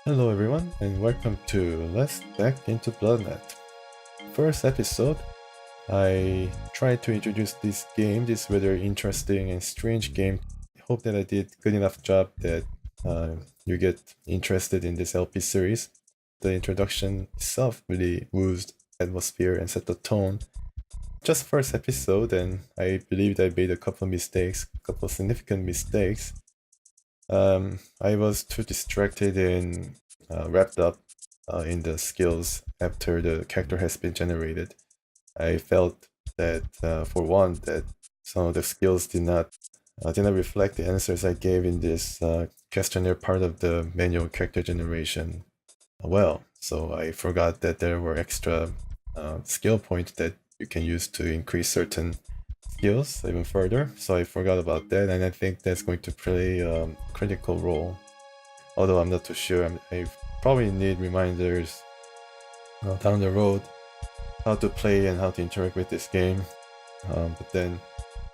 Hello everyone and welcome to Let's Back into Bloodnet. First episode, I tried to introduce this game, this rather interesting and strange game. Hope that I did good enough job that you get interested in this LP series. The introduction itself really oozed atmosphere and set the tone. Just first episode, and I believed I made a couple of mistakes, a couple of significant mistakes. I was too distracted and wrapped up in the skills after the character has been generated. I felt that, for one, that some of the skills did not reflect the answers I gave in this questionnaire part of the manual character generation well. So I forgot that there were extra skill points that you can use to increase certain skills even further. So I forgot about that, and I think that's going to play a critical role. Although I'm not too sure, I probably need reminders down the road how to play and how to interact with this game. But then,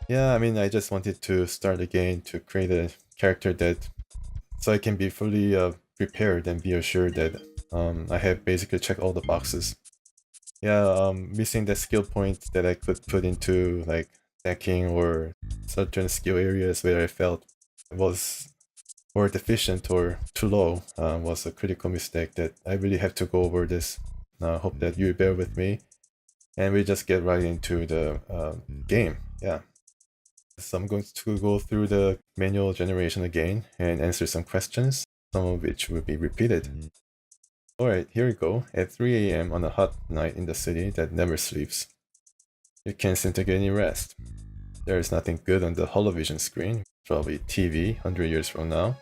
yeah, I mean, I just wanted to start again to create a character that, so I can be fully prepared and be assured that I have basically checked all the boxes. Yeah, missing that skill point that I could put into like hacking or certain skill areas where I felt was or deficient or too low was a critical mistake that I really have to go over this. Hope that you bear with me, and we just get right into the game. Yeah. So I'm going to go through the manual generation again and answer some questions, some of which will be repeated. Alright, here we go. At 3 a.m. on a hot night in the city that never sleeps. You can't seem to get any rest. There is nothing good on the holovision screen, probably TV 100 years from now.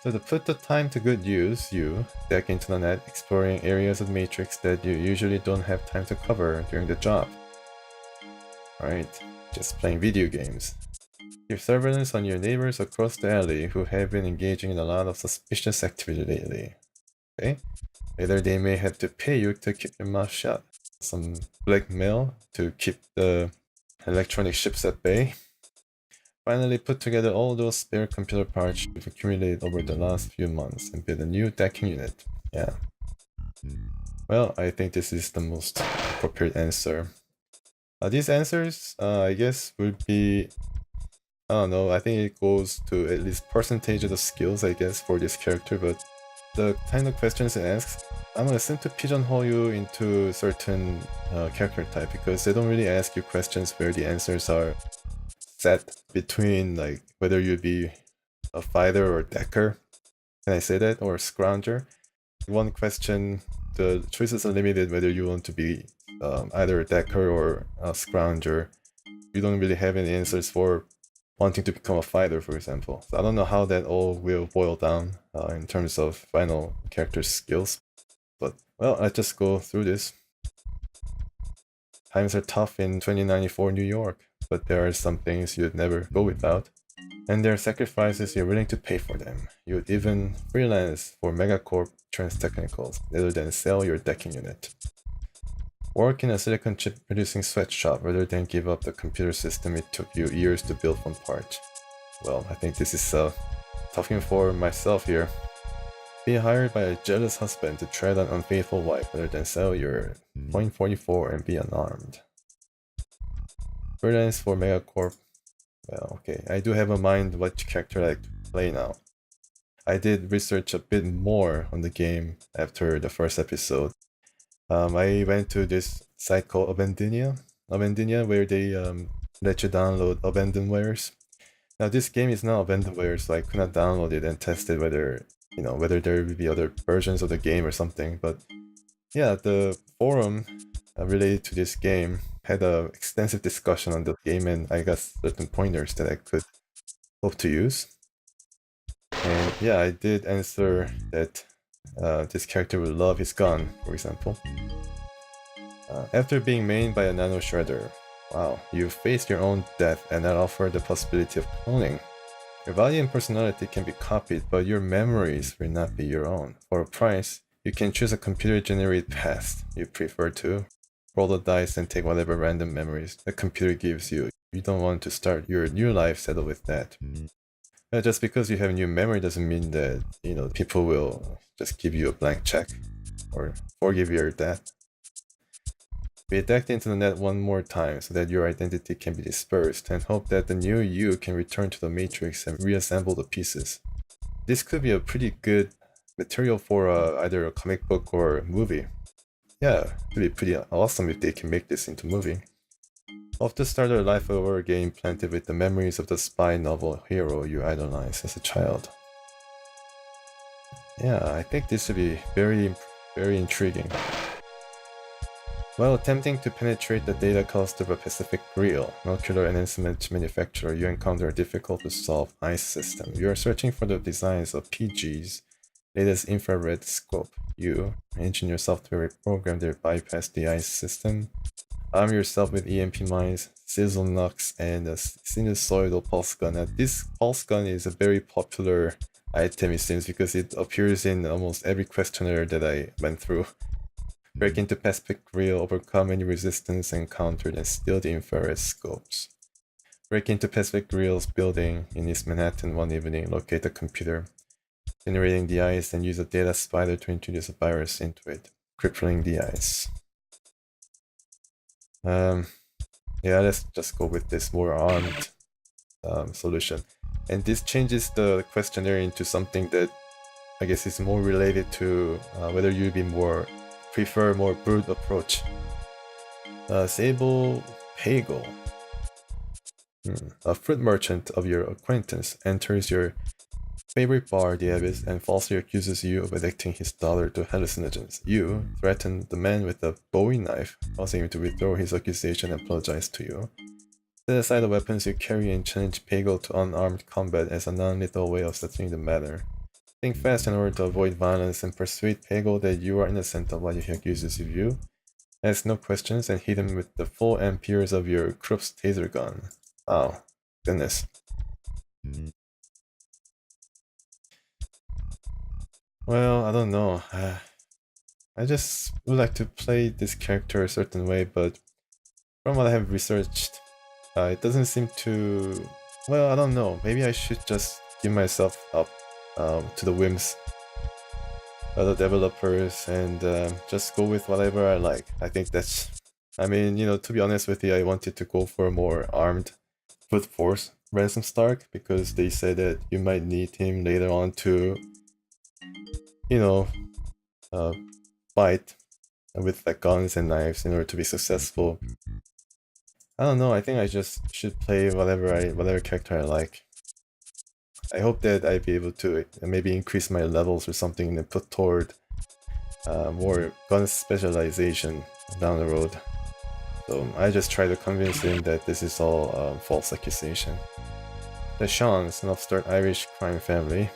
So to put the time to good use, you deck into the net exploring areas of Matrix that you usually don't have time to cover during the job. Alright, just playing video games. Keep surveillance on your neighbors across the alley who have been engaging in a lot of suspicious activity lately. Okay? Later they may have to pay you to keep your mouth shut. Some blackmail to keep the electronic ships at bay. Finally put together all those spare computer parts you've accumulated over the last few months and build a new decking unit. Yeah. Well, I think this is the most appropriate answer. These answers, I guess, would be, I don't know, I think it goes to at least percentage of the skills, I guess, for this character, but the kind of questions it asks, I'm gonna seem to pigeonhole you into certain character type, because they don't really ask you questions where the answers are set between like whether you'd be a fighter or decker. Can I say that? Or scrounger? One question, the choices are limited whether you want to be either a decker or a scrounger. You don't really have any answers for wanting to become a fighter, for example. So I don't know how that all will boil down in terms of final character skills. But, well, let's just go through this. Times are tough in 2094 New York, but there are some things you'd never go without. And there are sacrifices you're willing to pay for them. You'd even freelance for Megacorp Transtechnicals rather than sell your decking unit. Work in a silicon chip producing sweatshop rather than give up the computer system it took you years to build from parts. Well, I think this is talking for myself here. Be hired by a jealous husband to tread on unfaithful wife rather than sell your .44 and be unarmed. Freelance for Megacorp. Well, okay, I do have in mind what character I like to play now. I did research a bit more on the game after the first episode. I went to this site called Abandonnia, where they let you download abandonwares. Now this game is not abandonware, so I could not download it and test it whether there will be other versions of the game or something. But yeah, the forum related to this game had an extensive discussion on the game, and I got certain pointers that I could hope to use. And yeah, I did answer that this character would love his gun, for example. After being mained by a nano shredder, wow, you faced your own death and are offered the possibility of cloning. Your body and personality can be copied, but your memories will not be your own. For a price, you can choose a computer-generated past you prefer to. Roll the dice and take whatever random memories the computer gives you. You don't want to start your new life settled with that. Just because you have new memory doesn't mean that, people will just give you a blank check or forgive your debt. Be decked into the net one more time so that your identity can be dispersed, and hope that the new you can return to the Matrix and reassemble the pieces. This could be a pretty good material for either a comic book or a movie. Yeah, it'd be pretty awesome if they can make this into a movie. Off to start a life over again, planted with the memories of the spy novel hero you idolized as a child. Yeah, I think this would be very, very intriguing. While attempting to penetrate the data cost of a Pacific Grill, nuclear enhancement manufacturer, you encounter a difficult-to-solve ICE system. You are searching for the designs of PG's latest infrared scope. You, engineer software, reprogram their bypass the ICE system. Arm yourself with EMP mines, sizzle knocks, and a sinusoidal pulse gun. Now, this pulse gun is a very popular item, it seems, because it appears in almost every questionnaire that I went through. Break into Pacific Grill, overcome any resistance encountered, and steal the infrared scopes. Break into Pacific Grill's building in East Manhattan one evening, locate the computer, generating the ICE, and use a data spider to introduce a virus into it, crippling the ICE. Yeah, let's just go with this more armed solution. And this changes the questionnaire into something that I guess is more related to whether you'd be prefer more brute approach. Sable Pagel, a fruit merchant of your acquaintance, enters your favorite bar, the Abyss, and falsely accuses you of addicting his daughter to hallucinogens. You threaten the man with a Bowie knife, causing him to withdraw his accusation and apologize to you. Set aside the weapons you carry and challenge Pagel to unarmed combat as a non-lethal way of settling the matter. Think fast in order to avoid violence and persuade Pagel that you are innocent of what he accuses of you. Ask no questions and hit him with the full amperes of your Krupp's taser gun. Oh, goodness. Well, I don't know. I just would like to play this character a certain way, but from what I have researched, it doesn't seem to... Well, I don't know. Maybe I should just give myself up to the whims of the developers and just go with whatever I like. I think that's... I mean, to be honest with you, I wanted to go for a more armed brute force Ransom Stark because they said that you might need him later on to, fight with like guns and knives in order to be successful. I don't know, I think I just should play whatever character I like. I hope that I'd be able to maybe increase my levels or something and put toward more gun specialization down the road. So I just try to convince him that this is all false accusation. The Seans, an upstart Irish crime family,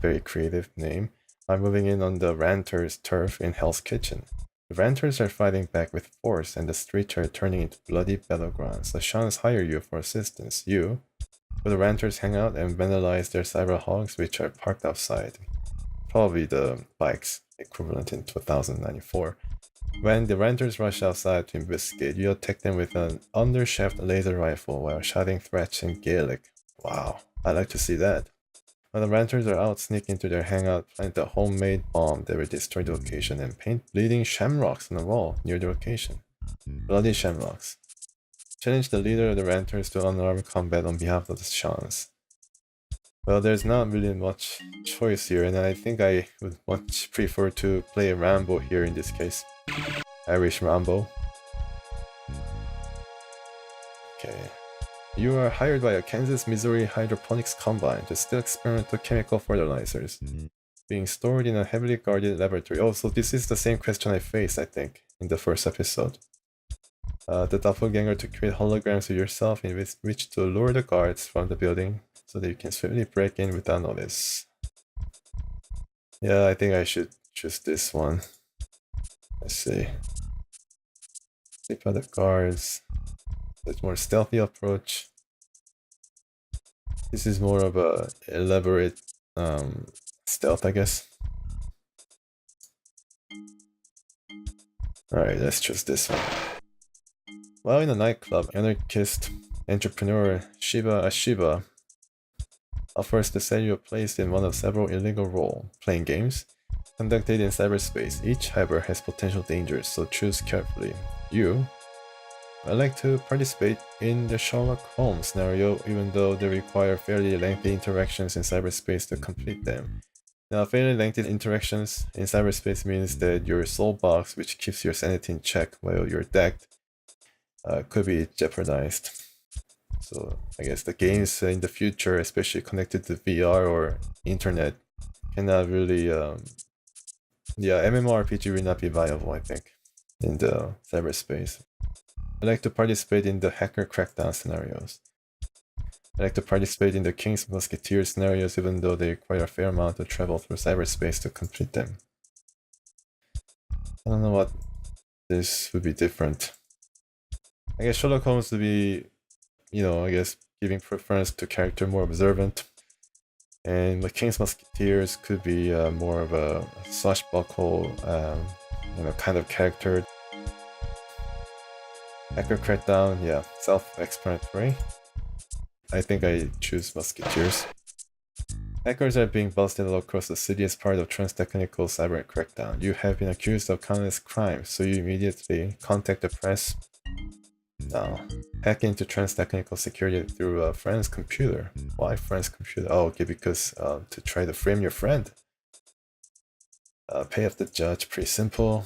very creative name, are moving in on the Ranters' turf in Hell's Kitchen. The Ranters are fighting back with force and the streets are turning into bloody battlegrounds. The Seans hire you for assistance. You, where the Ranters hang out and vandalize their cyber hogs which are parked outside. Probably the bikes, equivalent in 2094. When the Ranters rush outside to investigate, you attack them with an undershaft laser rifle while shouting threats in Gaelic. Wow, I'd like to see that. When the Ranters are out, sneak into their hangout, plant a homemade bomb that will destroy the location, and paint bleeding shamrocks on the wall near the location. Bloody shamrocks. Challenge the leader of the Ranters to unarmed combat on behalf of the Seans. Well, there's not really much choice here, and I think I would much prefer to play Rambo here in this case. Irish Rambo. Okay. You are hired by a Kansas Missouri hydroponics combine to steal experimental chemical fertilizers, being stored in a heavily guarded laboratory. Oh, so this is the same question I faced, I think, in the first episode. The doppelganger to create holograms of yourself in which to lure the guards from the building so that you can swiftly break in without notice. Yeah, I think I should choose this one. Let's see. Sleep out the guards. That's more stealthy approach. This is more of a elaborate stealth, I guess. Alright, let's choose this one. While in a nightclub, anarchist entrepreneur Shiva Ashiva offers to set you a place in one of several illegal role-playing games conducted in cyberspace. Each, however, has potential dangers, so choose carefully. I like to participate in the Sherlock Holmes scenario, even though they require fairly lengthy interactions in cyberspace to complete them. Now, fairly lengthy interactions in cyberspace means that your soul box, which keeps your sanity in check while you're decked, could be jeopardized. So I guess the games in the future, especially connected to VR or internet, cannot really, MMORPG will not be viable, I think, in the cyberspace. I like to participate in the hacker crackdown scenarios. I like to participate in the King's Musketeer scenarios, even though they require a fair amount of travel through cyberspace to complete them. I don't know what this would be different. I guess Sherlock Holmes would be, I guess giving preference to character more observant. And the King's Musketeers could be more of a swashbuckle, kind of character. Hacker Crackdown, yeah, self-explanatory. I think I choose Musketeers. Hackers are being busted all across the city as part of trans-technical cyber crackdown. You have been accused of countless crimes, so you immediately contact the press. Now, hack into trans-technical security through a friend's computer. Why friend's computer? Oh, okay, because to try to frame your friend. Pay off the judge, pretty simple.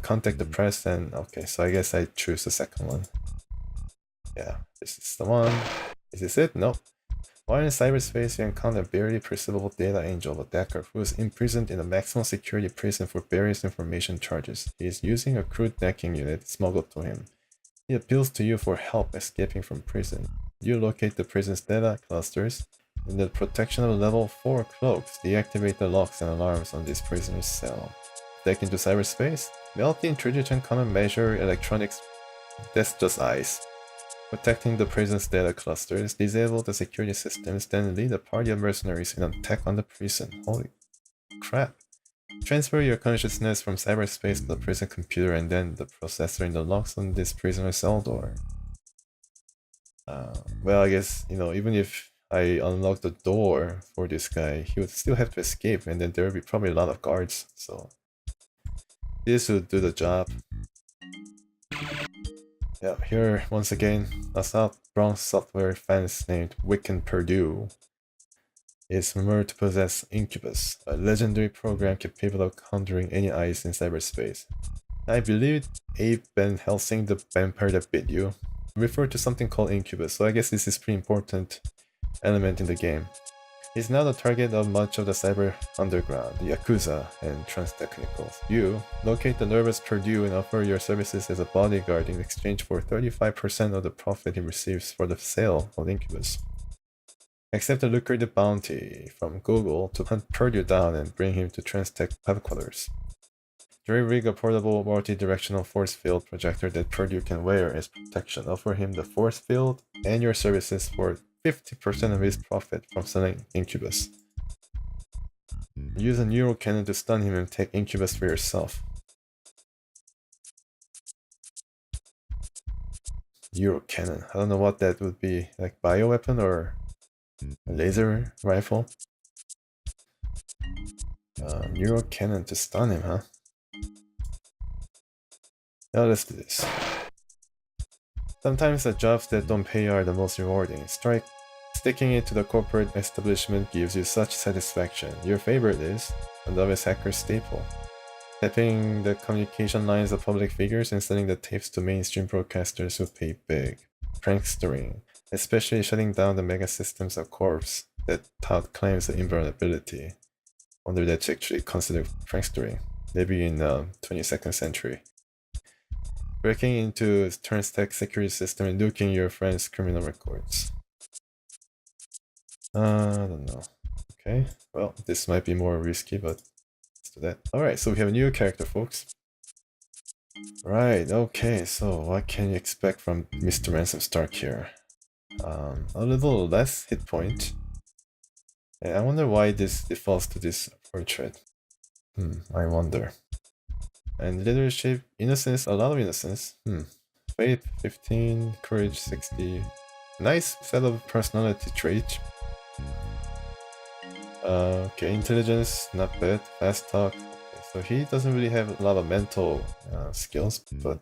Contact the press, and okay, so I guess I choose the second one. Yeah, this is the one. Is this it? No. While in cyberspace, you encounter a barely perceivable data angel attacker who is imprisoned in a maximum security prison for various information charges. He is using a crude necking unit smuggled to him. He appeals to you for help escaping from prison. You locate the prison's data clusters. In the protection of level 4 cloaks, deactivate the locks and alarms on this prisoner's cell. Deck into cyberspace? Melt the intrusion countermeasure electronics. That's just ice. Protecting the prison's data clusters, disable the security systems, then lead a party of mercenaries in an attack on the prison. Holy crap. Transfer your consciousness from cyberspace to the prison computer and then the processor in the locks on this prisoner's cell door. Well, I guess, even if I unlock the door for this guy, he would still have to escape, and then there would be probably a lot of guards, so this would do the job. Yeah, here, once again, a South Bronx software fans named Wiccan Purdue is rumored to possess Incubus, a legendary program capable of conjuring any eyes in cyberspace. I believe Abe Ben Helsing, the vampire that bit you, referred to something called Incubus, so I guess this is a pretty important element in the game. He's now the target of much of the cyber underground, the Yakuza, and trans-technicals. You locate the nervous Purdue and offer your services as a bodyguard in exchange for 35% of the profit he receives for the sale of Incubus. Accept a lucrative bounty from Google to hunt Purdue down and bring him to Transtech headquarters. Rig a portable multi-directional force field projector that Purdue can wear as protection. Offer him the force field and your services for 50% of his profit from selling Incubus. Use a neural cannon to stun him and take Incubus for yourself. Neural cannon. I don't know what that would be. Like bioweapon or a laser rifle? Neural cannon to stun him, huh? Now let's do this. Sometimes the jobs that don't pay are the most rewarding. Sticking it to the corporate establishment gives you such satisfaction. Your favorite is a novice hacker staple. Tapping the communication lines of public figures and sending the tapes to mainstream broadcasters who pay big. Prankstering, especially shutting down the mega systems of corps that tout claims of invulnerability. Wonder that's actually considered prankstering. Maybe in 22nd century. Breaking into Transtech security system and nuking your friend's criminal records. I don't know. Okay, well, this might be more risky, but let's do that. Alright, so we have a new character, folks. Right, okay, so what can you expect from Mr. Ransom Stark here? A little less hit point. And I wonder why this defaults to this portrait. I wonder. And leadership, innocence, a lot of innocence. Faith 15, courage 60. Nice set of personality traits. Okay, intelligence, not bad. Fast talk. Okay, so he doesn't really have a lot of mental skills, but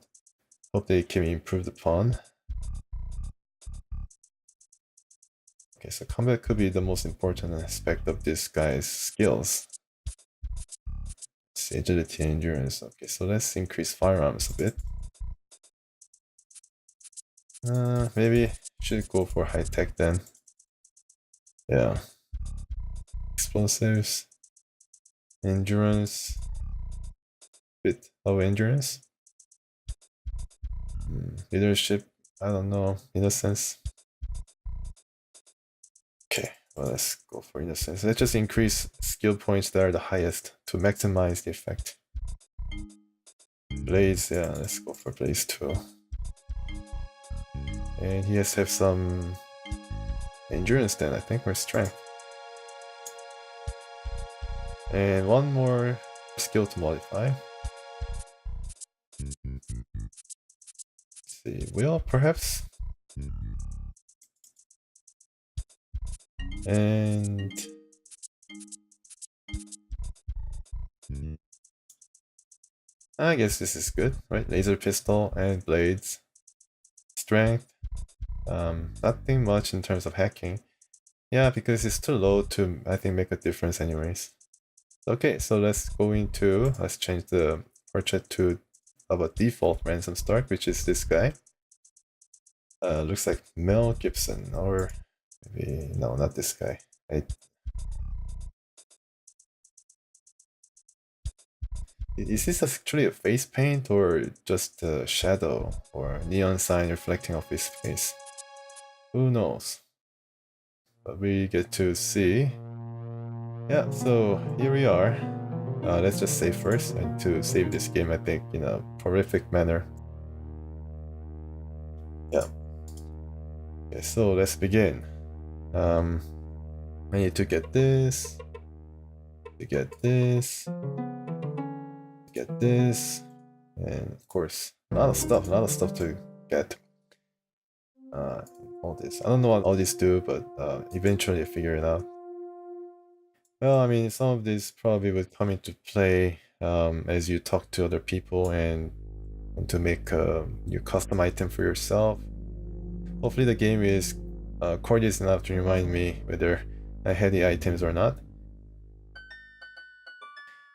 hope they can be improved upon. Okay, so combat could be the most important aspect of this guy's skills. It's agility and endurance. Okay, so let's increase firearms a bit. Maybe should go for high tech then. Yeah. Explosives. Endurance. Bit of endurance. Leadership. I don't know. Innocence. Okay, well, let's go for innocence. Let's just increase skill points that are the highest to maximize the effect. Blaze, yeah, let's go for Blaze too. And he has to have some endurance then, I think, or strength. And one more skill to modify. Let's see, will perhaps? And I guess this is good, right? Laser pistol and blades. Strength. Nothing much in terms of hacking. Yeah, because it's too low to, I think, make a difference anyways. Okay, so let's change the portrait to a default Ransom start, which is this guy. Looks like Mel Gibson, or maybe, no, not this guy. Is this actually a face paint or just a shadow or neon sign reflecting off his face? Who knows? But we get to see. Yeah, so here we are. Let's just save first, and to save this game, I think, in a prolific manner. Yeah. Okay, so let's begin. I need to get this, get this, and of course, a lot of stuff to get. All this. I don't know what all these do, but eventually I figure it out. Well, I mean, some of this probably would come into play as you talk to other people and want to make your custom item for yourself. Hopefully the game is courteous enough to remind me whether I had the items or not.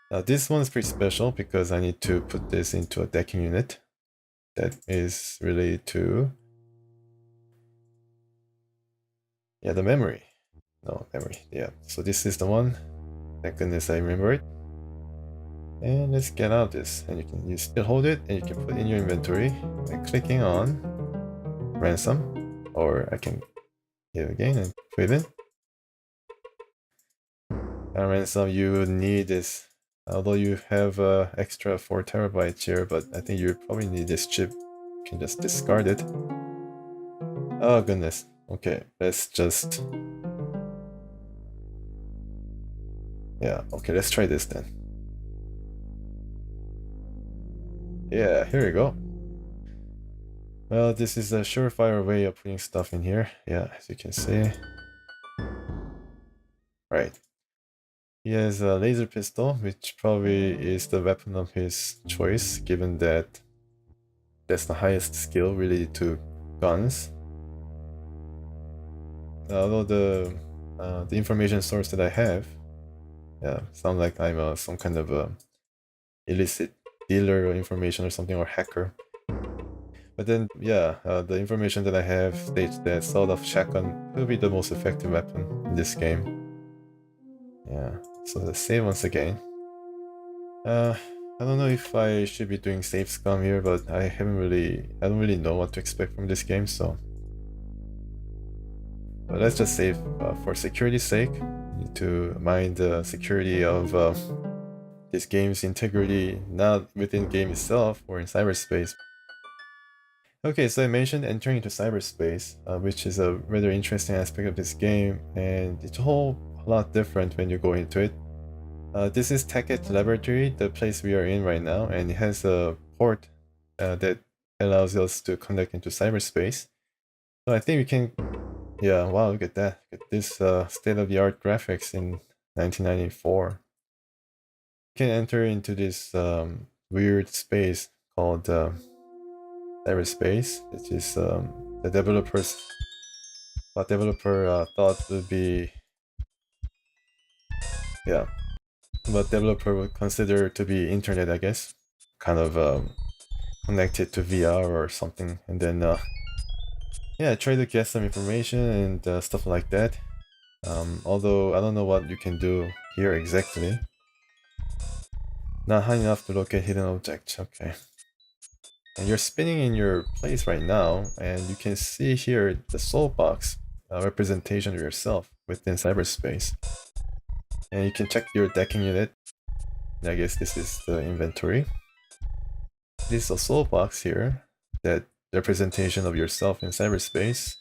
Now this one's pretty special because I need to put this into a decking unit that is related to the memory. No, memory, yeah. So this is the one. Thank goodness I remember it. And let's get out of this. And you still hold it and you can put it in your inventory by clicking on Ransom. Or I can hit it again and put it in. And Ransom, you need this. Although you have extra 4 terabytes here, but I think you probably need this chip. You can just discard it. Oh goodness. Okay, let's just... Yeah, okay, let's try this then. Yeah, here we go. Well, this is a surefire way of putting stuff in here. Yeah, as you can see. Right. He has a laser pistol, which probably is the weapon of his choice, given that that's the highest skill related to guns. Although the information source that I have, sound like I'm some kind of a illicit dealer of information or something, or hacker. But then, the information that I have states that sawed-off shotgun will be the most effective weapon in this game. Yeah, so let's save once again. I don't know if I should be doing save scum here, but I don't really know what to expect from this game, so. But let's just save for security's sake. Need to mind the security of this game's integrity, not within the game itself or in cyberspace. Okay, so I mentioned entering into cyberspace, which is a rather interesting aspect of this game, and it's a whole lot different when you go into it. This is Tackett Laboratory, the place we are in right now, and it has a port that allows us to connect into cyberspace. So I think we can... Yeah, wow, look at that. Look at this state-of-the-art graphics in 1994. You can enter into this weird space called Cyberspace, which is the developers. What developer thought would be, yeah, what developer would consider to be internet, I guess, kind of connected to VR or something, and then yeah, try to get some information and stuff like that. Although I don't know what you can do here exactly. Not high enough to locate hidden objects. Okay. And you're spinning in your place right now, and you can see here the soul box representation of yourself within cyberspace. And you can check your decking unit. I guess this is the inventory. This is a soul box here. That representation of yourself in cyberspace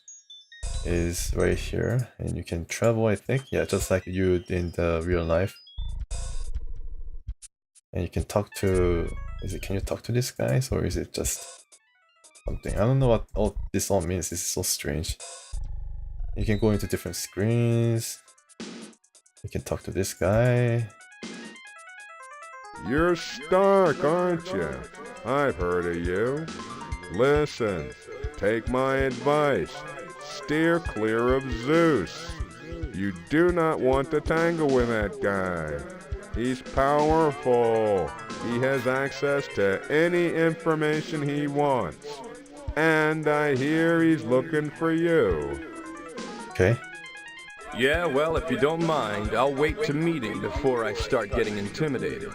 is right here, and you can travel, I think, yeah, just like you in the real life. And you can talk to, can you talk to these guys, or is it just something? I don't know what all this all means. This is so strange. You can go into different screens. You can talk to this guy. You're Stark, aren't you? I've heard of you. Listen, take my advice. Steer clear of Zeus. You do not want to tangle with that guy. He's powerful. He has access to any information he wants. And I hear he's looking for you. Okay. Yeah, well, if you don't mind, I'll wait to meet him before I start getting intimidated.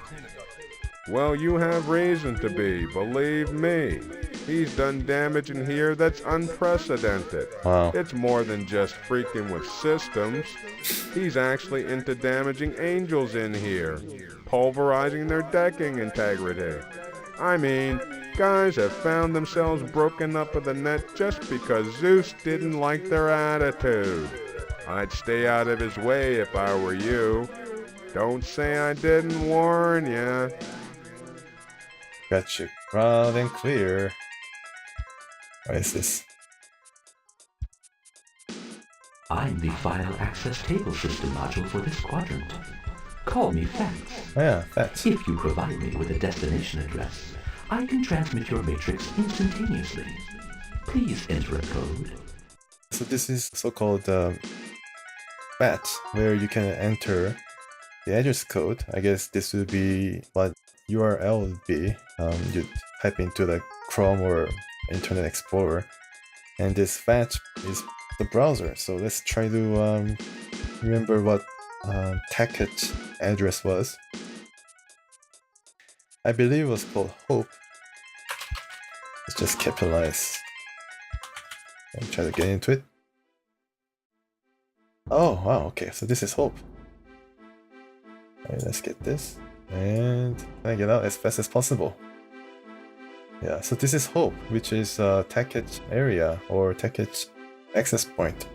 Well, you have reason to be, believe me. He's done damage in here that's unprecedented. Wow. It's more than just freaking with systems. He's actually into damaging angels in here, pulverizing their decking integrity. I mean, guys have found themselves broken up with the net just because Zeus didn't like their attitude. I'd stay out of his way if I were you. Don't say I didn't warn ya. Got you loud and clear. What is this? I'm the File Access Table System module for this quadrant. Call me Fax. Oh yeah, Fax. If you provide me with a destination address, I can transmit your matrix instantaneously. Please enter a code. So this is so-called FAT, where you can enter the address code. I guess this would be what URL would be. You type into like Chrome or Internet Explorer, and this FAT is the browser. So let's try to remember what Tackett address was. I believe it was called Hope. Let's just capitalize and try to get into it. Oh wow, okay, so this is Hope. Alright, let's get this. And can I get out as fast as possible? Yeah, so this is Hope, which is Tackett area or Tackett access point.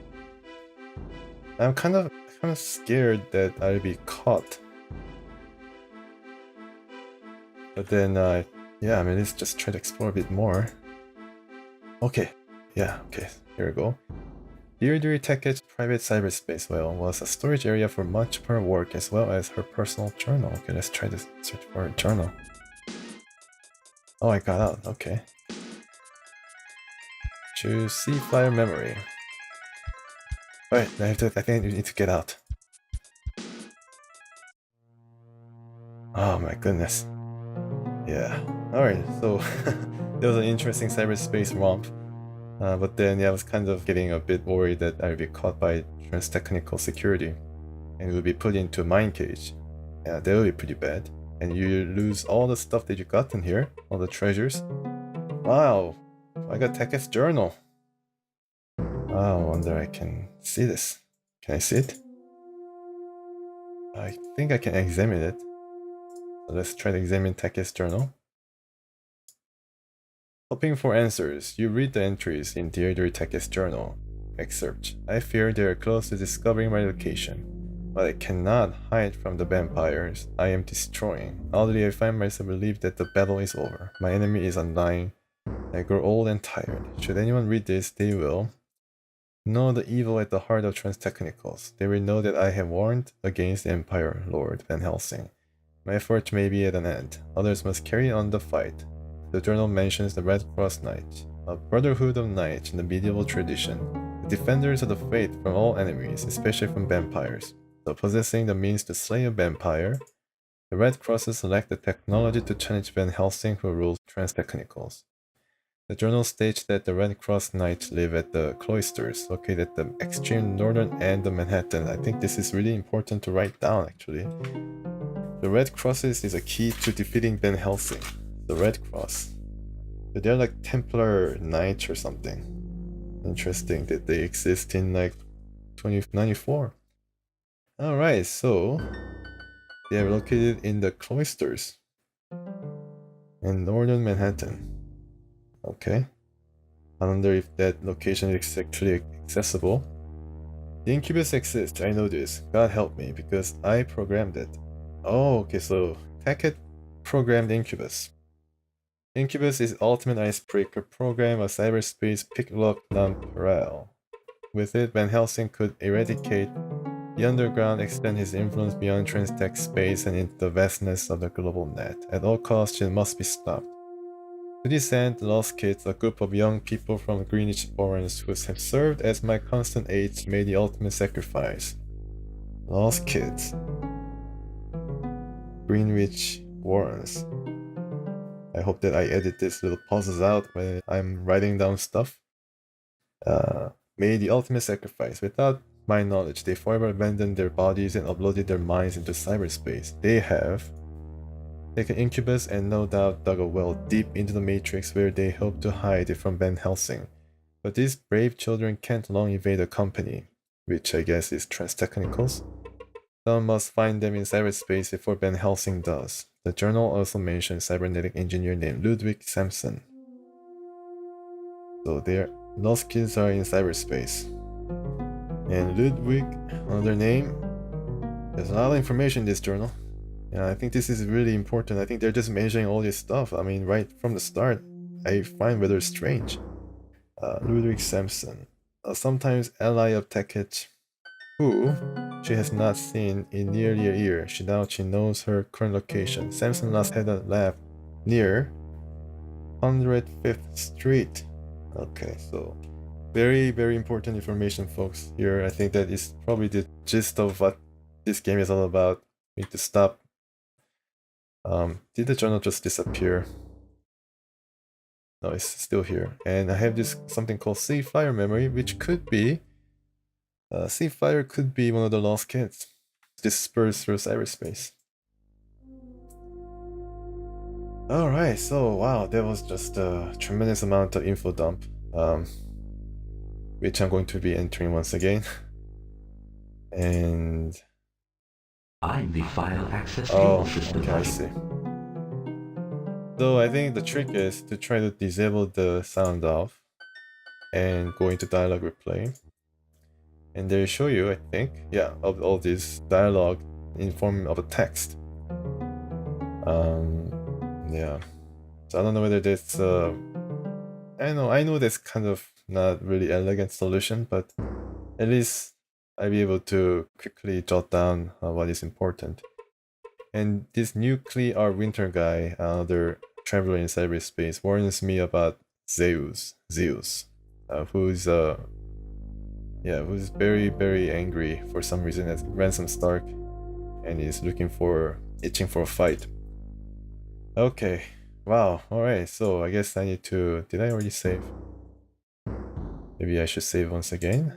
I'm kind of scared that I'll be caught. But then, yeah, I mean, let's just try to explore a bit more. Okay, yeah, okay, here we go. Dierdre Tackett's private cyberspace was a storage area for much of her work as well as her personal journal. Okay, let's try to search for her journal. Oh, I got out, okay. Choose C flyer memory. Alright, I think I need to get out. Oh my goodness. Yeah. Alright, so there was an interesting cyberspace romp. But then yeah, I was kind of getting a bit worried that I would be caught by trans-technical security and would be put into a mine cage. Yeah, that would be pretty bad. And you lose all the stuff that you got in here, all the treasures. Wow, I got Tackett's journal. Oh, I wonder I can see this. Can I see it? I think I can examine it. So let's try to examine Tackett's journal. Hoping for answers, you read the entries in Dierdre Tackett's journal. Excerpt. I fear they are close to discovering my location, but I cannot hide from the vampires I am destroying. Oddly, I find myself relieved that the battle is over. My enemy is undying. I grow old and tired. Should anyone read this, they will. know the evil at the heart of trans-technicals. They will know that I have warned against the Empire Lord Van Helsing. My effort may be at an end. Others must carry on the fight. The journal mentions the Red Cross Knights, a brotherhood of knights in the medieval tradition, the defenders of the faith from all enemies, especially from vampires. So possessing the means to slay a vampire, the Red Crosses lack the technology to challenge Van Helsing, who rules trans-technicals. The journal states that the Red Cross Knights live at the cloisters, located at the extreme northern end of Manhattan. I think this is really important to write down, actually. The Red Crosses is a key to defeating Van Helsing. The Red Cross. So they're like Templar Knights or something. Interesting that they exist in like 2094. Alright, so they are located in the cloisters in northern Manhattan. Okay. I wonder if that location is actually accessible. The Incubus exists, I know this. God help me, because I programmed it. Oh, okay, so Tackett programmed Incubus. Incubus is ultimate icebreaker program of cyberspace pick-lock non-parallel. With it, Van Helsing could eradicate the underground, extend his influence beyond trans-tech space and into the vastness of the global net. At all costs, it must be stopped. To this end, the Lost Kids, a group of young people from Greenwich Warrens who have served as my constant aides, made the ultimate sacrifice. Lost Kids. Greenwich Warrens. I hope that I edit these little pauses out when I'm writing down stuff. Made the ultimate sacrifice. Without my knowledge, they forever abandoned their bodies and uploaded their minds into cyberspace. They have taken Incubus and no doubt dug a well deep into the Matrix where they hope to hide it from Van Helsing. But these brave children can't long evade the company, which I guess is trans-technicals. Someone must find them in cyberspace before Van Helsing does. The journal also mentions a cybernetic engineer named Ludwig Samson. So their Lost Kids are in cyberspace. And Ludwig, another name. There's a lot of information in this journal. Yeah, I think this is really important. I think they're just mentioning all this stuff. I mean, right from the start, I find rather strange. Ludwig Samson, sometimes ally of Tackett, who she has not seen in nearly a year. Now she knows her current location. Samson last had a lab near 105th Street. Okay, so very, very important information, folks. Here, I think that is probably the gist of what this game is all about. We need to stop. Did the journal just disappear? No, it's still here. And I have this something called C Fire memory, which could be C Fire could be one of the Lost Kids dispersed through cyberspace. Alright, so wow, that was just a tremendous amount of info dump, which I'm going to be entering once again. And I'm the file access table system. Okay, I see. So I think the trick is to try to disable the sound off and go into dialog replay. And they show you, I think, yeah, of all this dialogue in form of a text. Yeah. So I don't know whether that's I know that's kind of not really elegant solution, but at least I'll be able to quickly jot down what is important. And this nuclear winter guy, another traveler in cyberspace, warns me about Zeus, who's very, very angry for some reason at Ransom Stark, and is itching for a fight. Okay, wow, alright, so I guess I need to, did I already save? Maybe I should save once again.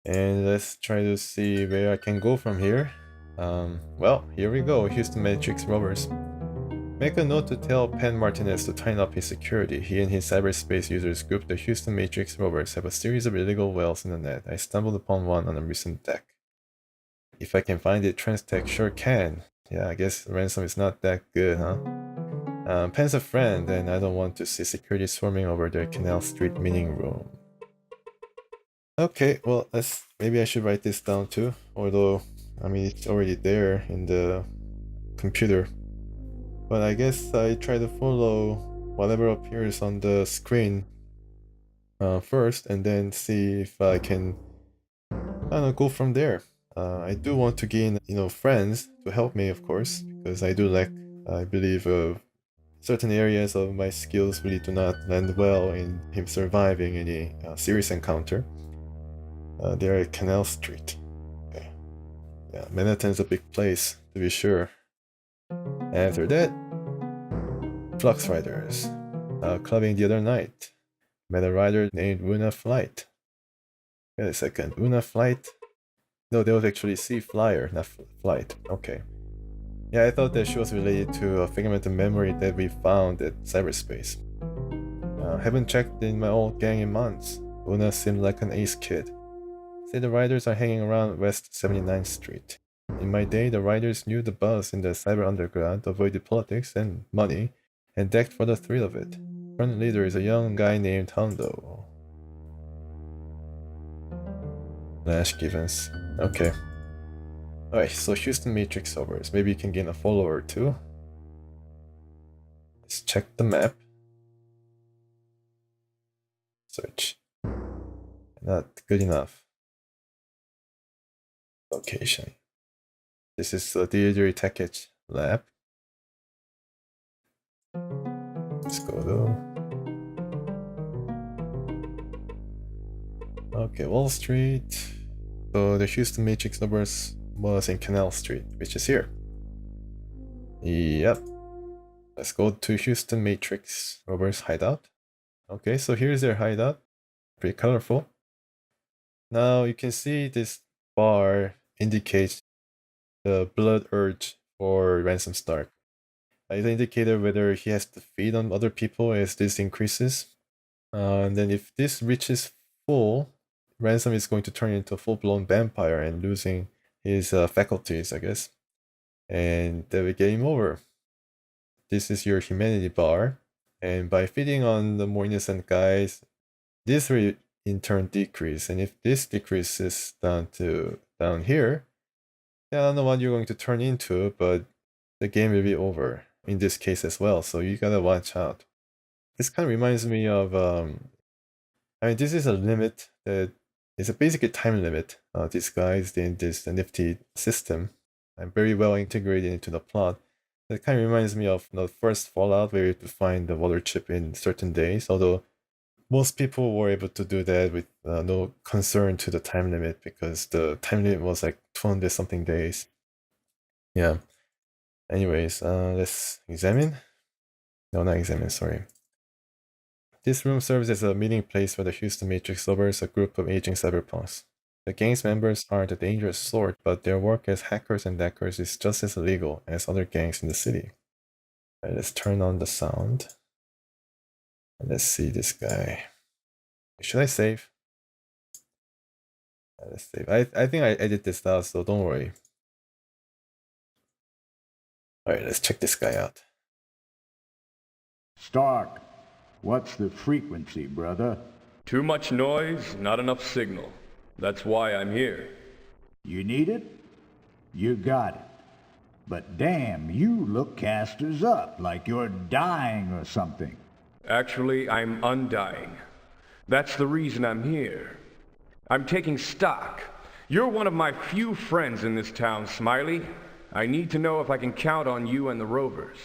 And let's try to see where I can go from here. Well, here we go, Houston Matrix Rovers. Make a note to tell Penn Martinez to tighten up his security. He and his cyberspace users group, the Houston Matrix Rovers, have a series of illegal wells in the net. I stumbled upon one on a recent deck. If I can find it, Transtech sure can. Yeah, I guess Ransom is not that good, huh? Penn's a friend, and I don't want to see security swarming over their Canal Street meeting room. Okay, well, maybe I should write this down too, although, I mean, it's already there in the computer. But I guess I try to follow whatever appears on the screen first, and then see if I can go from there. I do want to gain, friends to help me, of course, because I do lack, I believe, certain areas of my skills really do not land well in him surviving any serious encounter. They're at Canal Street. Okay. Yeah, Manhattan's a big place, to be sure. After that, Flux Riders. Clubbing the other night. Met a rider named Una Flight. Wait a second, Una Flight? No, that was actually Sea Flyer, not Flight. Okay. Yeah, I thought that she was related to a figment of memory that we found at Cyberspace. Haven't checked in my old gang in months. Una seemed like an ace kid. Say the riders are hanging around West 79th Street. In my day, the riders knew the buzz in the cyber underground, avoided politics and money, and decked for the thrill of it. Current leader is a young guy named Hondo. Lash Givens. Okay. Alright, so Houston Matrix Rovers. Maybe you can gain a follower or two. Let's check the map. Search. Not good enough. Location. This is the Dierdre Tackett lab. Let's go though. Okay, Wall Street. So the Houston Matrix Rovers was in Canal Street, which is here. Yep. Let's go to Houston Matrix Rovers hideout. Okay, so here's their hideout. Pretty colorful. Now you can see this bar indicates the blood urge for Ransom Stark. It's an indicator whether he has to feed on other people as this increases. And then if this reaches full, Ransom is going to turn into a full-blown vampire and losing his faculties, I guess. And then we game over. This is your humanity bar. And by feeding on the more innocent guys, this will in turn decrease. And if this decreases down here, I don't know what you're going to turn into, but the game will be over in this case as well. So you gotta watch out. This kind of reminds me of, this is a limit that is a basically time limit disguised in this nifty system and very well integrated into the plot. It kind of reminds me of the first Fallout where you have to find the water chip in certain days, although most people were able to do that with no concern to the time limit because the time limit was like 200 something days. Yeah. Anyways, let's examine. No, not examine, sorry. This room serves as a meeting place for the Houston Matrix Rovers, a group of aging cyberpunks. The gang's members aren't a dangerous sort, but their work as hackers and deckers is just as illegal as other gangs in the city. Right, let's turn on the sound. And let's see this guy. Should I save? Let's save. I think I edited this out, so don't worry. Alright, let's check this guy out. Stark, what's the frequency, brother? Too much noise, not enough signal. That's why I'm here. You need it? You got it. But damn, you look casters up, like you're dying or something. Actually, I'm undying. That's the reason I'm here. I'm taking stock. You're one of my few friends in this town, Smiley. I need to know if I can count on you and the Rovers.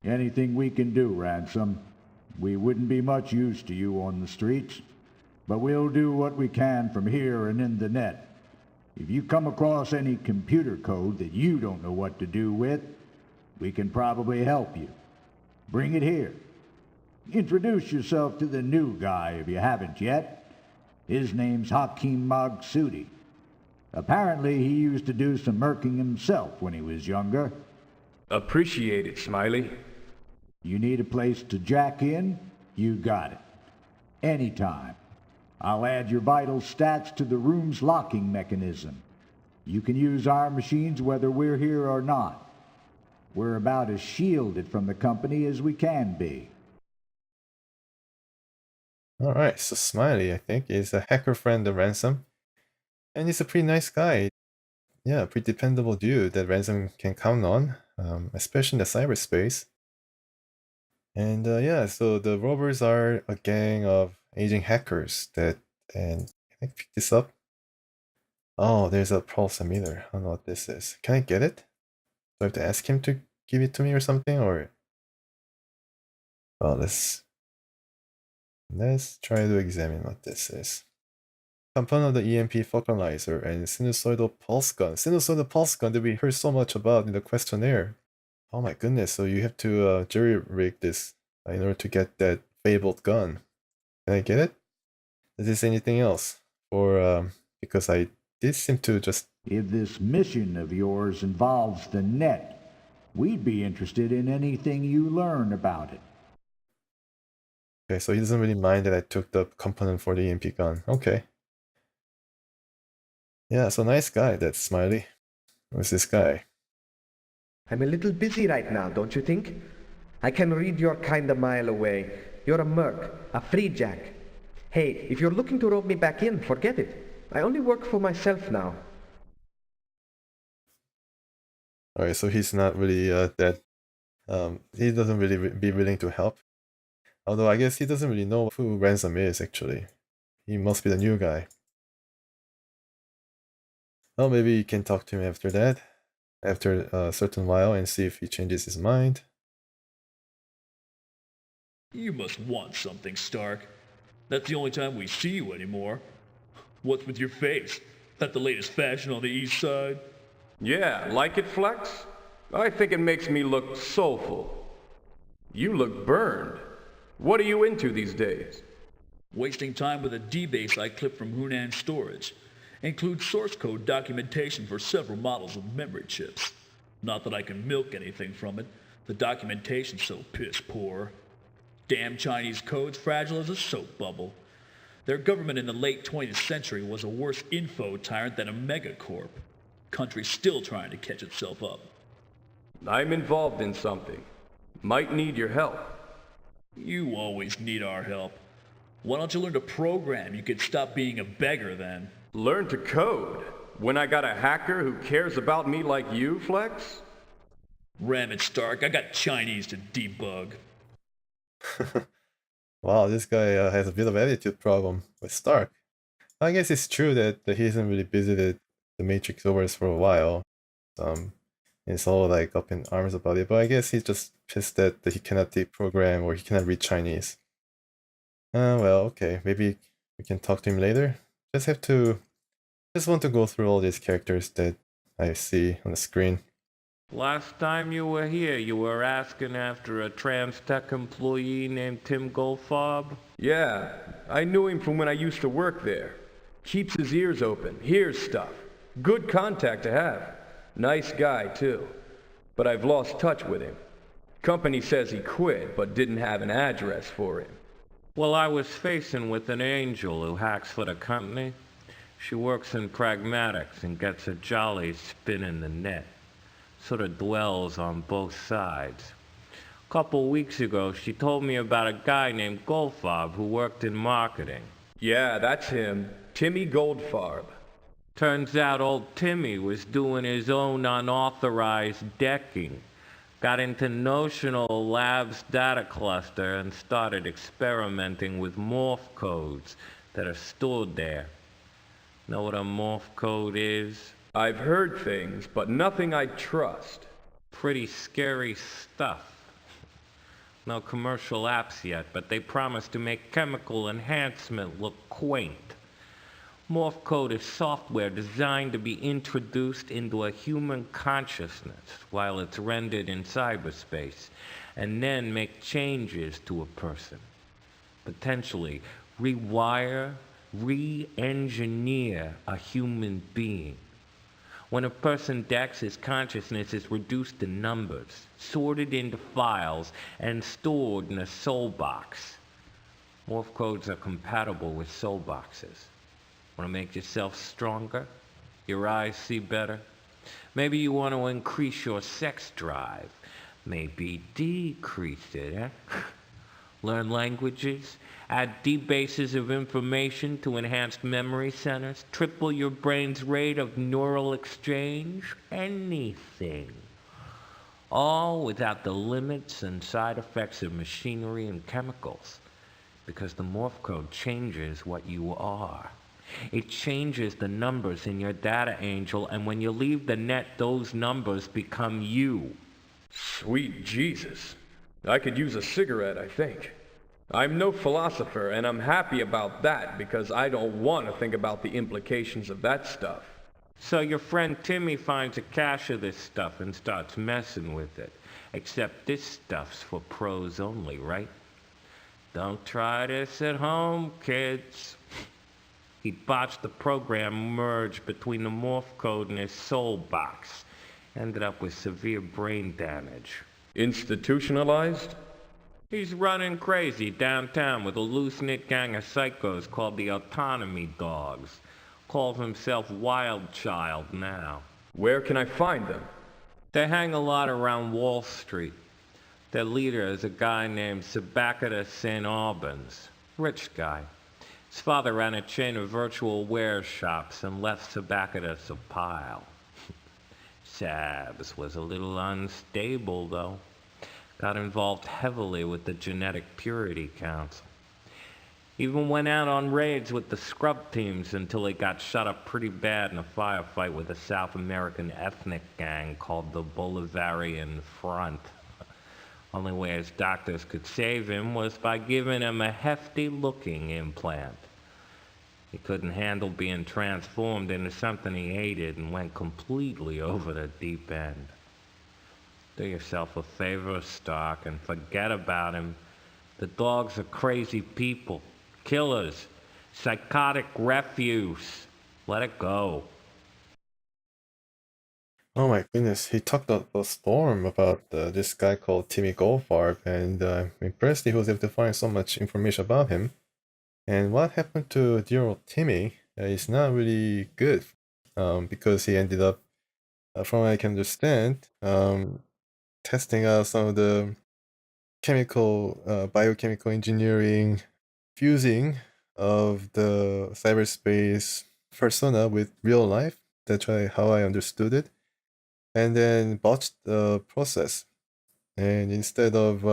Anything we can do, Ransom. We wouldn't be much use to you on the streets, but we'll do what we can from here and in the net. If you come across any computer code that you don't know what to do with, we can probably help you. Bring it here. Introduce yourself to the new guy if you haven't yet. His name's Hakim Maghsoudi. Apparently he used to do some murking himself when he was younger. Appreciate it, Smiley. You need a place to jack in? You got it. Anytime. I'll add your vital stats to the room's locking mechanism. You can use our machines whether we're here or not. We're about as shielded from the company as we can be. Alright, so Smiley, I think, is a hacker friend of Ransom. And he's a pretty nice guy. Yeah, pretty dependable dude that Ransom can count on, especially in the cyberspace. And yeah, so the Rovers are a gang of aging hackers and can I pick this up? Oh, there's a pulse emitter. I don't know what this is. Can I get it? Do I have to ask him to give it to me or something? Or oh, let's try to examine what this is. Component of the EMP focalizer and sinusoidal pulse gun. Sinusoidal pulse gun that we heard so much about in the questionnaire. Oh my goodness, so you have to jury-rig this in order to get that fabled gun. Can I get it? Is this anything else? Or, because I did seem to just... If this mission of yours involves the net, we'd be interested in anything you learn about it. Okay, so he doesn't really mind that I took the component for the EMP gun. Okay. Yeah, so nice guy, that Smiley. Who's this guy? I'm a little busy right now, don't you think? I can read your kind a mile away. You're a merc, a free jack. Hey, if you're looking to rope me back in, forget it. I only work for myself now. Alright, so he's not really that... he doesn't really be willing to help. Although I guess he doesn't really know who Ransom is, actually. He must be the new guy. Well, maybe you can talk to him after that. After a certain while and see if he changes his mind. You must want something, Stark. That's the only time we see you anymore. What's with your face? That the latest fashion on the east side? Yeah, like it, Flex? I think it makes me look soulful. You look burned. What are you into these days? Wasting time with a D-base I clipped from Hunan storage. Includes source code documentation for several models of memory chips. Not that I can milk anything from it. The documentation's so piss poor. Damn Chinese code's fragile as a soap bubble. Their government in the late 20th century was a worse info tyrant than a megacorp. Country's still trying to catch itself up. I'm involved in something. Might need your help. You always need our help. Why don't you learn to program? You could stop being a beggar then. Learn to code? When I got a hacker who cares about me like you, Flex? Ram it, Stark. I got Chinese to debug. Wow, this guy has a bit of attitude problem with Stark. I guess it's true that he hasn't really visited the Matrix Rovers for a while. It's all like up in arms about it, but I guess he's just pissed that he cannot deprogram or he cannot read Chinese. Well, okay, maybe we can talk to him later. Just want to go through all these characters that I see on the screen. Last time you were here, you were asking after a Trans-Tech employee named Tim Goldfarb? Yeah, I knew him from when I used to work there. Keeps his ears open, hears stuff. Good contact to have. Nice guy, too. But I've lost touch with him. Company says he quit, but didn't have an address for him. Well, I was facing with an angel who hacks for the company. She works in pragmatics and gets a jolly spin in the net. Sort of dwells on both sides. A couple weeks ago, she told me about a guy named Goldfarb who worked in marketing. Yeah, that's him. Timmy Goldfarb. Turns out old Timmy was doing his own unauthorized decking. Got into Notional Labs data cluster and started experimenting with morph codes that are stored there. Know what a morph code is? I've heard things, but nothing I trust. Pretty scary stuff. No commercial apps yet, but they promise to make chemical enhancement look quaint. Morph code is software designed to be introduced into a human consciousness while it's rendered in cyberspace, and then make changes to a person. Potentially rewire, re-engineer a human being. When a person decks, his consciousness is reduced to numbers, sorted into files, and stored in a soul box. Morph codes are compatible with soul boxes. Want to make yourself stronger? Your eyes see better? Maybe you want to increase your sex drive. Maybe decrease it, eh? Learn languages? Add deep bases of information to enhanced memory centers? Triple your brain's rate of neural exchange? Anything. all without the limits and side effects of machinery and chemicals, because the morph code changes what you are. It changes the numbers in your data angel, and when you leave the net, those numbers become you. Sweet Jesus. I could use a cigarette, I think. I'm no philosopher, and I'm happy about that because I don't want to think about the implications of that stuff. So your friend Timmy finds a cache of this stuff and starts messing with it. Except this stuff's for pros only, right? Don't try this at home, kids. He botched the program merge between the morph code and his soul box. Ended up with severe brain damage. Institutionalized? He's running crazy downtown with a loose-knit gang of psychos called the Autonomy Dogs. Calls himself Wild Child now. Where can I find them? They hang a lot around Wall Street. Their leader is a guy named Sabakata St. Albans. Rich guy. His father ran a chain of virtual wear shops and left Sabakatas a pile. Sabs was a little unstable, though. Got involved heavily with the Genetic Purity Council. Even went out on raids with the scrub teams until he got shot up pretty bad in a firefight with a South American ethnic gang called the Bolivarian Front. Only way his doctors could save him was by giving him a hefty-looking implant. He couldn't handle being transformed into something he hated and went completely over the deep end. Do yourself a favor, Stark, and forget about him. The dogs are crazy people, killers, psychotic refuse. Let it go. Oh my goodness, he talked up a storm about this guy called Tim Goldfarb, and I'm impressed he was able to find so much information about him. And what happened to dear old Timmy is not really good, because he ended up, from what I can understand, testing out some of the biochemical engineering, fusing of the cyberspace persona with real life. That's how I understood it. And then botched the process. And instead of,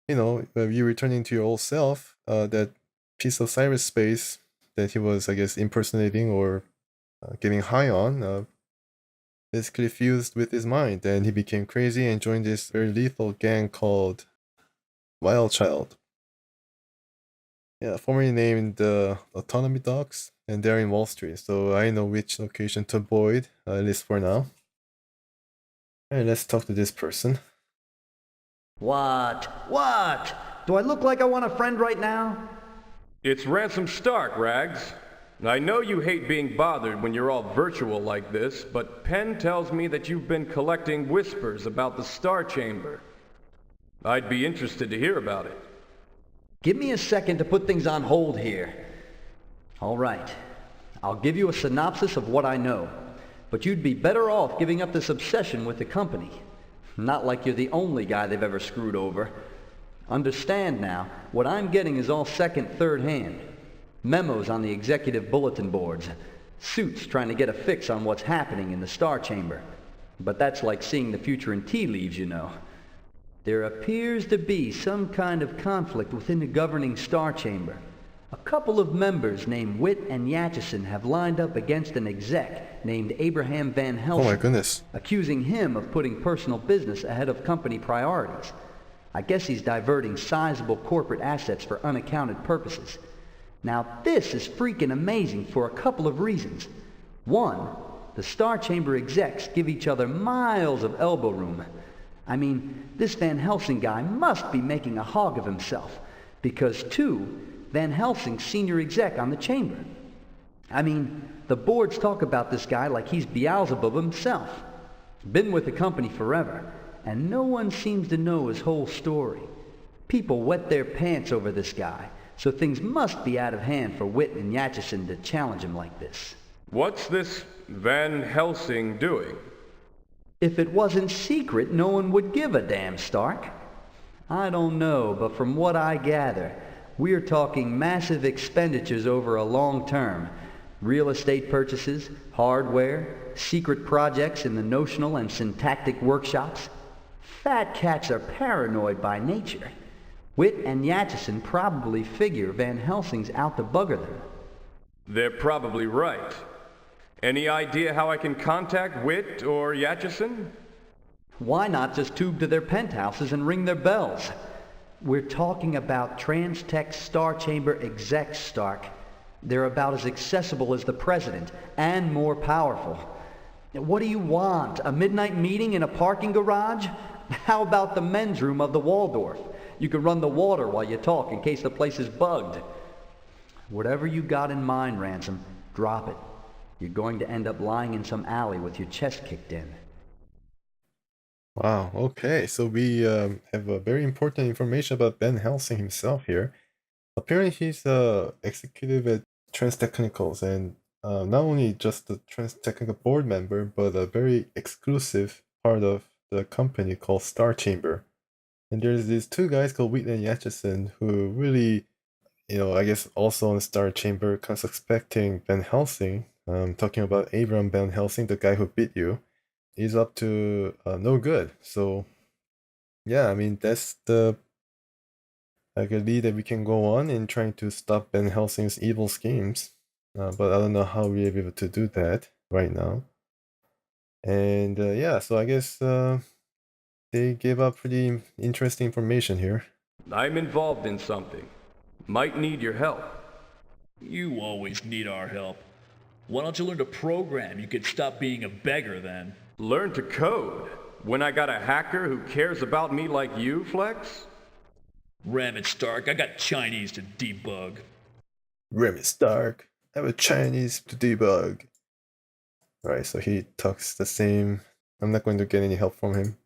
you returning to your old self, that piece of cyberspace that he was, I guess, impersonating or getting high on, basically fused with his mind. And he became crazy and joined this very lethal gang called Wild Child. Yeah, formerly named Autonomy Dogs, and they're in Wall Street, so I know which location to avoid, at least for now. Alright, let's talk to this person. What? What? Do I look like I want a friend right now? It's Ransom Stark, Rags. I know you hate being bothered when you're all virtual like this, but Penn tells me that you've been collecting whispers about the Star Chamber. I'd be interested to hear about it. Give me a second to put things on hold here. All right. I'll give you a synopsis of what I know. But you'd be better off giving up this obsession with the company. Not like you're the only guy they've ever screwed over. Understand now, what I'm getting is all second, third hand. Memos on the executive bulletin boards. Suits trying to get a fix on what's happening in the Star Chamber. But that's like seeing the future in tea leaves, you know. There appears to be some kind of conflict within the governing Star Chamber. A couple of members named Witt and Yatchison have lined up against an exec named Abraham Van Helsing. Oh my goodness. Accusing him of putting personal business ahead of company priorities. I guess he's diverting sizable corporate assets for unaccounted purposes. Now this is freaking amazing for a couple of reasons. One, the Star Chamber execs give each other miles of elbow room. I mean, this Van Helsing guy must be making a hog of himself, because two, Van Helsing's senior exec on the chamber. I mean, the boards talk about this guy like he's Beelzebub himself. Been with the company forever, and no one seems to know his whole story. People wet their pants over this guy, so things must be out of hand for Witt and Yatchison to challenge him like this. What's this Van Helsing doing? If it wasn't secret, no one would give a damn, Stark. I don't know, but from what I gather, we're talking massive expenditures over a long term. real estate purchases, hardware, secret projects in the notional and syntactic workshops. Fat cats are paranoid by nature. Witt and Yatchison probably figure Van Helsing's out to bugger them. They're probably right. Any idea how I can contact Witt or Yatchison? Why not just tube to their penthouses and ring their bells? We're talking about Trans-Tech Star Chamber execs, Stark. They're about as accessible as the president, and more powerful. What do you want? A midnight meeting in a parking garage? How about the men's room of the Waldorf? You can run the water while you talk in case the place is bugged. Whatever you got in mind, Ransom, drop it. You're going to end up lying in some alley with your chest kicked in. Wow, okay, so we have a very important information about Van Helsing himself here. Apparently he's executive at Trans Technicals, and not only just the Trans Technical board member, but a very exclusive part of the company called Star Chamber. And there's these two guys called Wheat and Yatchison who really, I guess also on Star Chamber, kind of suspecting Van Helsing, talking about Abraham Van Helsing, the guy who beat you, is up to no good. So yeah, I mean, that's the lead that we can go on in trying to stop Van Helsing's evil schemes. But I don't know how we're able to do that right now. And yeah, so I guess they gave up pretty interesting information here. I'm involved in something. Might need your help. You always need our help. Why don't you learn to program? You could stop being a beggar then. Learn to code? When I got a hacker who cares about me like you, Flex? Ram it, Stark. I got Chinese to debug. Ram it, Stark. I have a Chinese to debug. Alright, so he talks the same. I'm not going to get any help from him.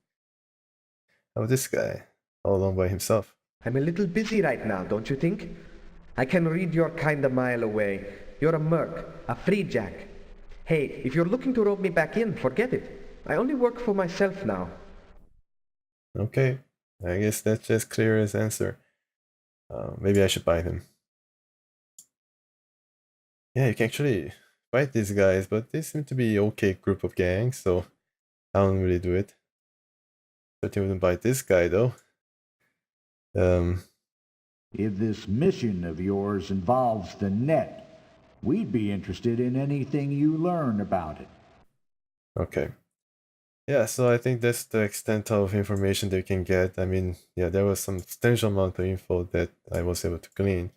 How about this guy? All alone by himself. I'm a little busy right now, don't you think? I can read your kind a mile away. You're a merc, a free jack. Hey, if you're looking to rope me back in, forget it. I only work for myself now. Okay, I guess that's as clear as answer. Maybe I should buy him. Yeah, you can actually fight these guys, but they seem to be okay group of gangs, so I don't really do it. Certainly wouldn't buy this guy though. If this mission of yours involves the net, we'd be interested in anything you learn about it. Okay. Yeah, so I think that's the extent of information that you can get. I mean, yeah, there was some substantial amount of info that I was able to glean.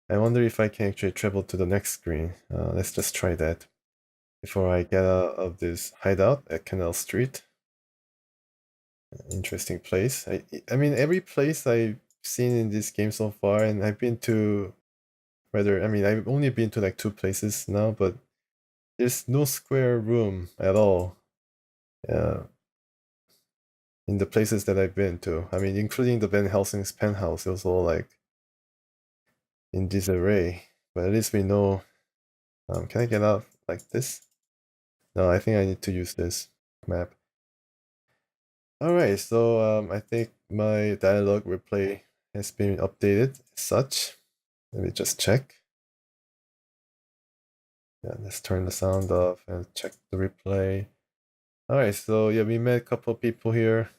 I wonder if I can actually travel to the next screen. Let's just try that before I get out of this hideout at Canal Street. Interesting place. I mean, every place I've seen in this game so far, and I've been to I've only been to like 2 places now, but there's no square room at all in the places that I've been to. I mean, including the Van Helsing's penthouse, it was all like in disarray. But at least we know. Can I get out like this? No, I think I need to use this map. Alright, so I think my dialogue replay has been updated as such. Let me just check. Yeah, let's turn the sound off and check the replay. Alright, so yeah, we met a couple of people here.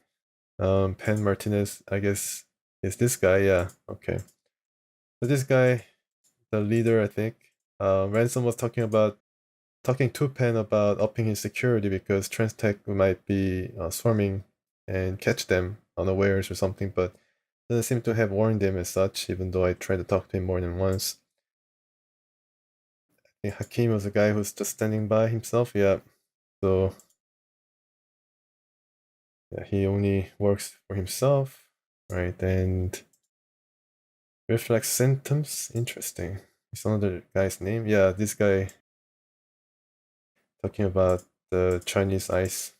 Penn, Martinez, I guess, is this guy, yeah, okay. So this guy, the leader, I think. Ransom was talking to Penn about upping his security because Trans-Tech might be swarming and catch them unawares or something, but doesn't seem to have warned them as such, even though I tried to talk to him more than once. I think Hakim was a guy who's just standing by himself, yeah. So yeah, he only works for himself, right? And Reflex symptoms, interesting. Is another guy's name? Yeah, this guy talking about the Chinese ice.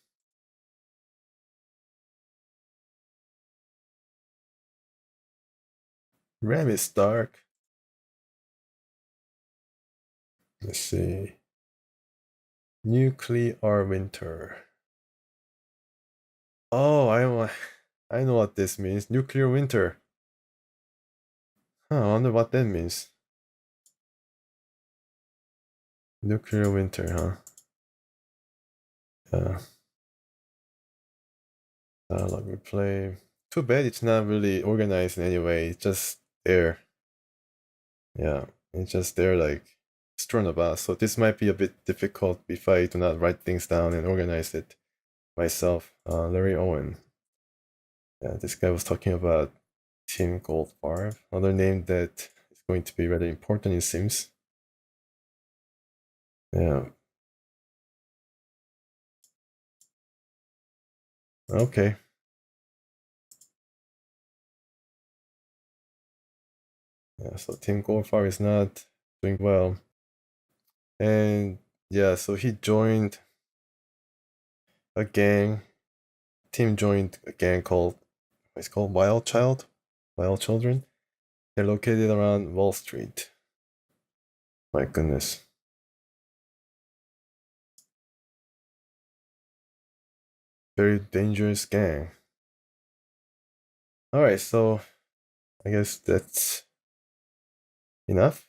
Ram is dark. Let's see. Nuclear winter. Oh, I know what this means. Nuclear winter. Huh, I wonder what that means. Nuclear winter, huh? Dialog replay. Too bad it's not really organized in any way. It's just there. Yeah, it's just there, like strewn about. So this might be a bit difficult if I do not write things down and organize it myself. Larry Owen. Yeah, this guy was talking about Tim Goldfarb, another name that is going to be rather important, it seems. Yeah. Okay. Yeah, so Tim Goldfarb is not doing well. And yeah, so he joined a gang. Tim joined a gang called, it's called Wild Children. They're located around Wall Street. My goodness. Very dangerous gang. Alright, so I guess that's enough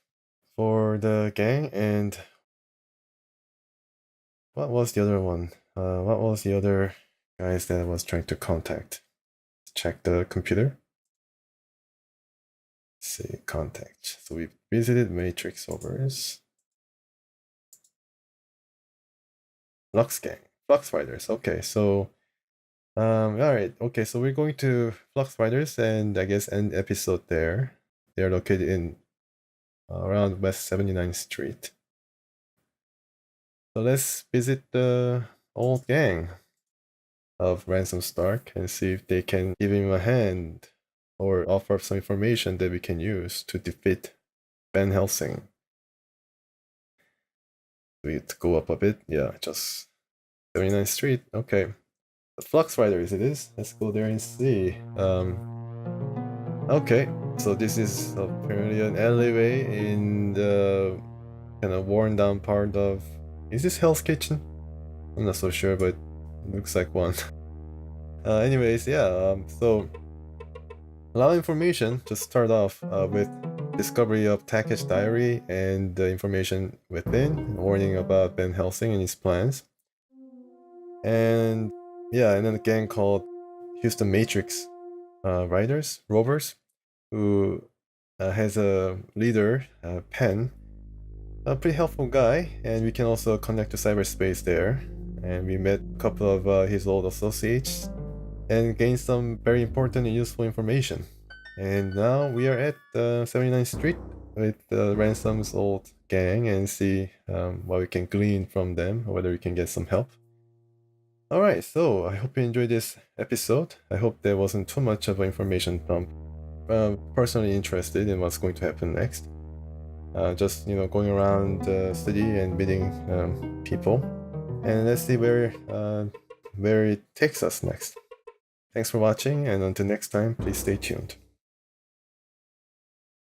for the gang. And what was the other one? What was the other guys that I was trying to contact? Check the computer. Let's see, contact. So we visited Matrix Rovers. Flux gang. Flux Riders. Okay, so alright, okay, so we're going to Flux Riders and I guess end episode there. They're located in around West 79th Street. So let's visit the old gang of Ransom Stark and see if they can give him a hand or offer up some information that we can use to defeat Penn Helsing. We have to go up a bit. Yeah, just 79th Street. Okay. The Flux Riders it is. Let's go there and see. Okay, so this is apparently an alleyway in the kind of worn down part of... Is this Hell's Kitchen? I'm not so sure, but it looks like one. Anyways, yeah, so a lot of information to start off with discovery of Tackett's diary and the information within, warning about Ben Helsing and his plans. And yeah, and then a gang called Houston Matrix Rovers, who has a leader, Penn, a pretty helpful guy, and we can also connect to cyberspace there. And we met a couple of his old associates and gained some very important and useful information. And now we are at 79th Street with Ransom's old gang and see what we can glean from them, or whether we can get some help. Alright, so I hope you enjoyed this episode. I hope there wasn't too much of an information dump. Personally interested in what's going to happen next. Just, going around the city and meeting people. And let's see where it takes us next. Thanks for watching, and until next time, please stay tuned.